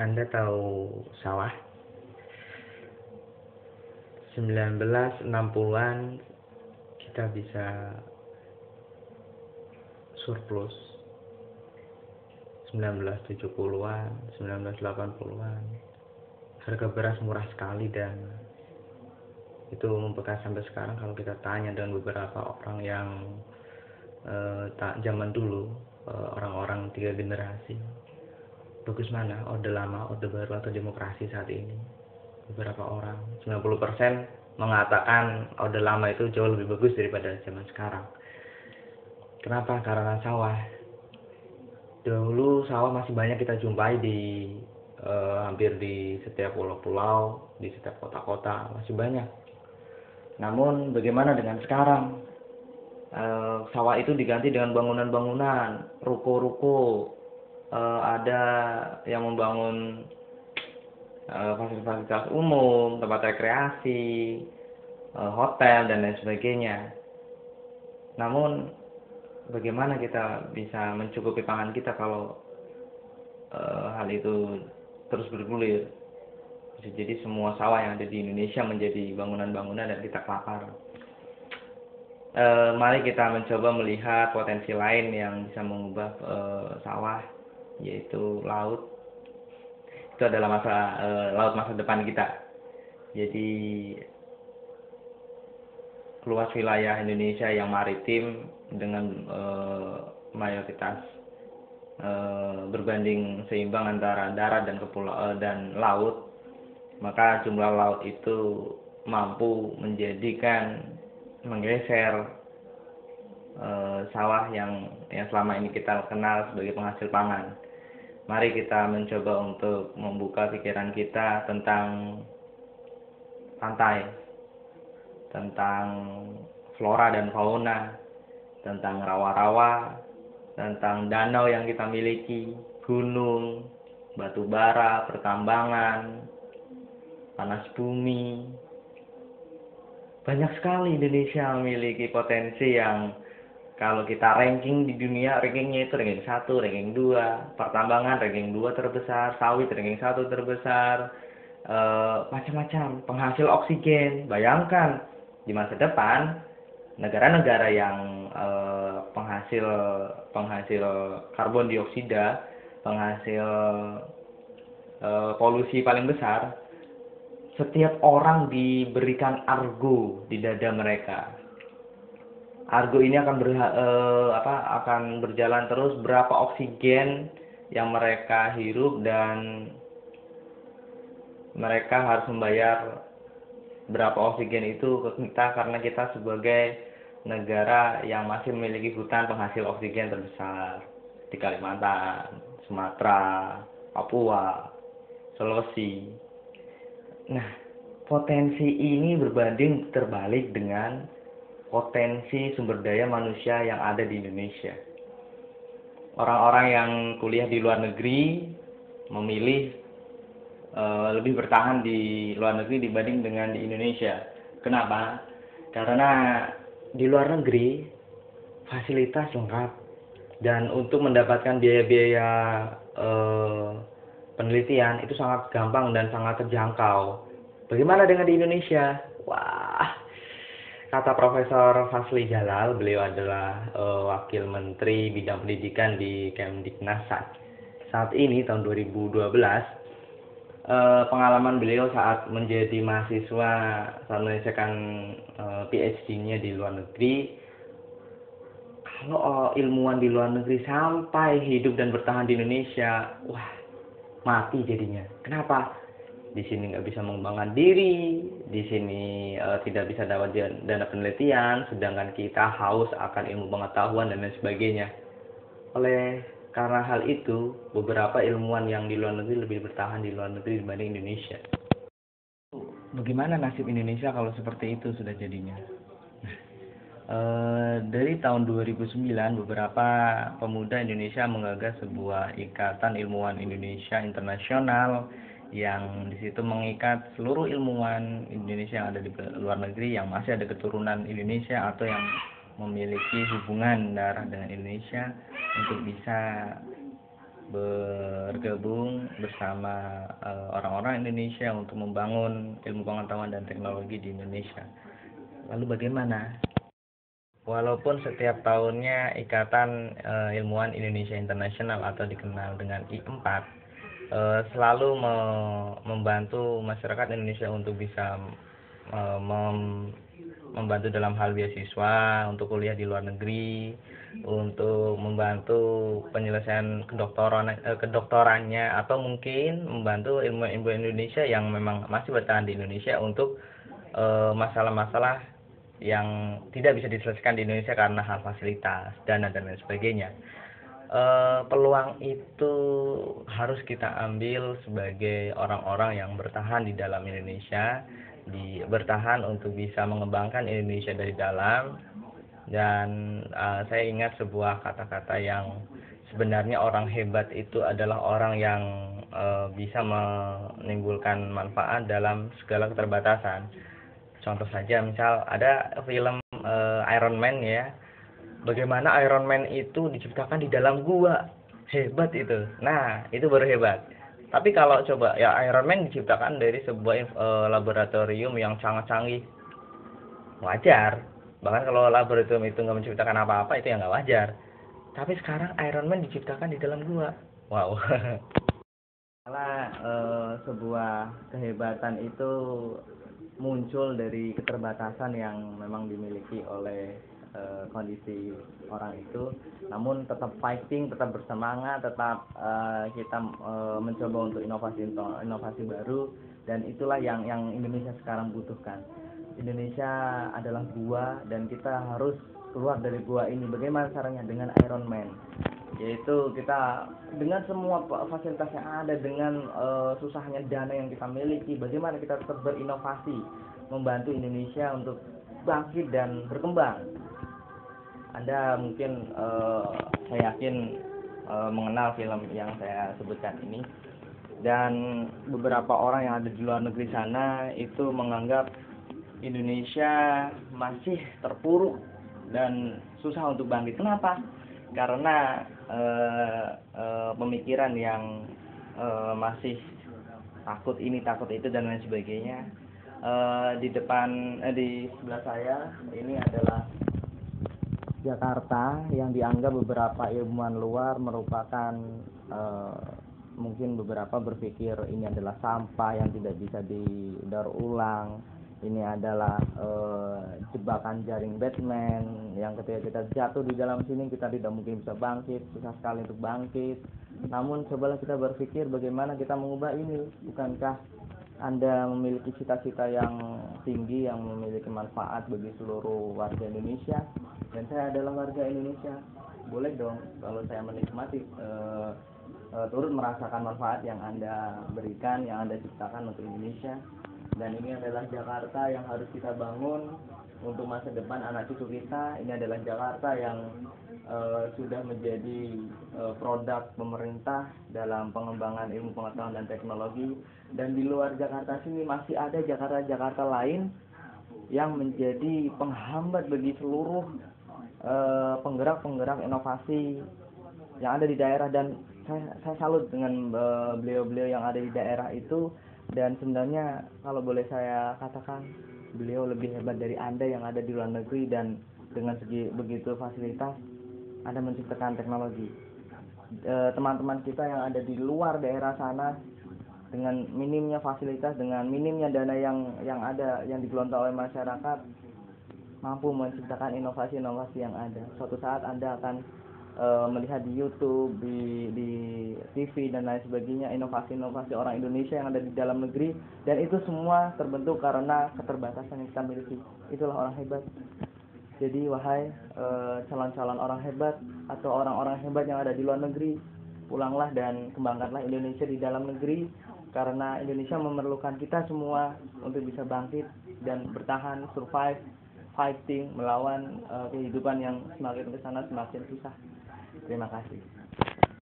Anda tahu sawah? 1960-an kita bisa surplus. 1970-an, 1980-an harga beras murah sekali, dan itu membekas sampai sekarang. Kalau kita tanya dengan beberapa orang yang zaman dulu, orang-orang 3 generasi, bagus mana, orde lama, orde baru, atau demokrasi saat ini? Beberapa orang, 90% mengatakan orde lama itu jauh lebih bagus daripada zaman sekarang. Kenapa? Karena sawah. Dahulu sawah masih banyak kita jumpai di hampir di setiap pulau-pulau, di setiap kota-kota masih banyak. Namun bagaimana dengan sekarang? Sawah itu diganti dengan bangunan-bangunan, ruko-ruko, ada yang membangun fasilitas umum, tempat rekreasi, hotel, dan lain sebagainya. Namun bagaimana kita bisa mencukupi pangan kita kalau hal itu terus bergulir? Bisa jadi semua sawah yang ada di Indonesia menjadi bangunan-bangunan dan kita kelaparan. Mari kita mencoba melihat potensi lain yang bisa mengubah sawah, yaitu laut. Itu adalah laut masa depan kita. Jadi luas wilayah Indonesia yang maritim dengan mayoritas berbanding seimbang antara darat dan dan laut, maka jumlah laut itu mampu menggeser sawah yang selama ini kita kenal sebagai penghasil pangan. Mari kita mencoba untuk membuka pikiran kita tentang pantai, tentang flora dan fauna, tentang rawa-rawa, tentang danau yang kita miliki, gunung, batu bara, pertambangan, panas bumi. Banyak sekali Indonesia memiliki potensi yang kalau kita ranking di dunia, rankingnya itu ranking 1, ranking 2, pertambangan ranking 2 terbesar, sawit ranking 1 terbesar, macam-macam, penghasil oksigen. Bayangkan di masa depan negara-negara yang penghasil karbon dioksida, penghasil polusi paling besar, setiap orang diberikan argo di dada mereka. Argo ini akan berjalan terus, berapa oksigen yang mereka hirup, dan mereka harus membayar berapa oksigen itu ke kita karena kita sebagai negara yang masih memiliki hutan penghasil oksigen terbesar di Kalimantan, Sumatera, Papua, Sulawesi. Nah, potensi ini berbanding terbalik dengan potensi sumber daya manusia yang ada di Indonesia. Orang-orang yang kuliah di luar negeri memilih lebih bertahan di luar negeri dibanding dengan di Indonesia. Kenapa? Karena di luar negeri fasilitas lengkap, dan untuk mendapatkan biaya-biaya penelitian itu sangat gampang dan sangat terjangkau. Bagaimana dengan di Indonesia? Wah, kata Profesor Fasli Jalal, beliau adalah Wakil Menteri Bidang Pendidikan di Kemdiknas saat ini tahun 2012. Pengalaman beliau saat menjadi mahasiswa saat menyelesaikan PhD-nya di luar negeri, kalau ilmuwan di luar negeri sampai hidup dan bertahan di Indonesia, wah, mati jadinya. Kenapa? Di sini nggak bisa mengembangkan diri, di sini tidak bisa dapat dana penelitian, sedangkan kita haus akan ilmu pengetahuan dan lain sebagainya. Karena hal itu, beberapa ilmuwan yang di luar negeri lebih bertahan di luar negeri dibanding Indonesia. Bagaimana nasib Indonesia kalau seperti itu sudah jadinya? Dari tahun 2009, beberapa pemuda Indonesia menggagas sebuah ikatan ilmuwan Indonesia internasional yang di situ mengikat seluruh ilmuwan Indonesia yang ada di luar negeri yang masih ada keturunan Indonesia atau yang memiliki hubungan darah dengan Indonesia untuk bisa bergabung bersama orang-orang Indonesia untuk membangun ilmu pengetahuan dan teknologi di Indonesia. Lalu bagaimana? Walaupun setiap tahunnya Ikatan Ilmuwan Indonesia Internasional atau dikenal dengan I4 selalu membantu masyarakat Indonesia untuk bisa membantu dalam hal beasiswa untuk kuliah di luar negeri, untuk membantu penyelesaian kedoktorannya, atau mungkin membantu ilmu Indonesia yang memang masih bertahan di Indonesia untuk masalah-masalah yang tidak bisa diselesaikan di Indonesia karena hal fasilitas, dana dan lain sebagainya. Peluang itu harus kita ambil sebagai orang-orang yang bertahan di dalam Indonesia, bertahan untuk bisa mengembangkan Indonesia dari dalam. Dan saya ingat sebuah kata-kata yang sebenarnya orang hebat itu adalah orang yang bisa menimbulkan manfaat dalam segala keterbatasan. Contoh saja, misal ada film Iron Man ya. Bagaimana Iron Man itu diciptakan di dalam gua. Hebat itu. Nah, itu baru hebat. Tapi kalau coba ya Iron Man diciptakan dari sebuah laboratorium yang sangat canggih. Wajar. Bahkan kalau laboratorium itu nggak menciptakan apa-apa, itu yang nggak wajar. Tapi sekarang Iron Man diciptakan di dalam gua. Wow. Karena sebuah kehebatan itu muncul dari keterbatasan yang memang dimiliki oleh kondisi orang itu, namun tetap fighting, tetap bersemangat, tetap kita mencoba untuk inovasi baru, dan itulah yang Indonesia sekarang butuhkan. Indonesia adalah gua dan kita harus keluar dari gua ini. Bagaimana caranya? Dengan Iron Man, yaitu kita dengan semua fasilitas yang ada, dengan susahnya dana yang kita miliki, bagaimana kita tetap berinovasi, membantu Indonesia untuk bangkit dan berkembang. Anda mungkin saya yakin mengenal film yang saya sebutkan ini, dan beberapa orang yang ada di luar negeri sana itu menganggap Indonesia masih terpuruk dan susah untuk bangkit. Kenapa? Karena pemikiran yang masih takut ini takut itu dan lain sebagainya. Di sebelah saya ini adalah Jakarta yang dianggap beberapa ilmuwan luar merupakan mungkin beberapa berpikir ini adalah sampah yang tidak bisa didaur ulang. Ini adalah jebakan jaring Batman yang ketika kita jatuh di dalam sini kita tidak mungkin bisa bangkit, susah sekali untuk bangkit. Namun cobalah kita berpikir bagaimana kita mengubah ini. Bukankah Anda memiliki cita-cita yang tinggi yang memiliki manfaat bagi seluruh warga Indonesia, dan saya adalah warga Indonesia. Boleh dong kalau saya menikmati turut merasakan manfaat yang Anda berikan, yang Anda ciptakan untuk Indonesia. Dan ini adalah Jakarta yang harus kita bangun untuk masa depan anak cucu kita. Ini adalah Jakarta yang sudah menjadi produk pemerintah dalam pengembangan ilmu pengetahuan dan teknologi. Dan di luar Jakarta sini masih ada Jakarta-Jakarta lain yang menjadi penghambat bagi seluruh penggerak-penggerak inovasi yang ada di daerah. Dan saya salut dengan beliau-beliau yang ada di daerah itu. Dan sebenarnya kalau boleh saya katakan, beliau lebih hebat dari Anda yang ada di luar negeri, dan dengan segi begitu fasilitas Anda menciptakan teknologi. Teman-teman kita yang ada di luar daerah sana dengan minimnya fasilitas, dengan minimnya dana yang ada yang digelontorkan oleh masyarakat, mampu menciptakan inovasi-inovasi yang ada. Suatu saat Anda akan melihat di YouTube, di TV dan lain sebagainya, inovasi-inovasi orang Indonesia yang ada di dalam negeri, dan itu semua terbentuk karena keterbatasan yang kita miliki. Itulah orang hebat. Jadi wahai calon-calon orang hebat atau orang-orang hebat yang ada di luar negeri, pulanglah dan kembangkanlah Indonesia di dalam negeri, karena Indonesia memerlukan kita semua untuk bisa bangkit dan bertahan, survive, fighting, melawan kehidupan yang semakin kesana semakin susah. Terima kasih.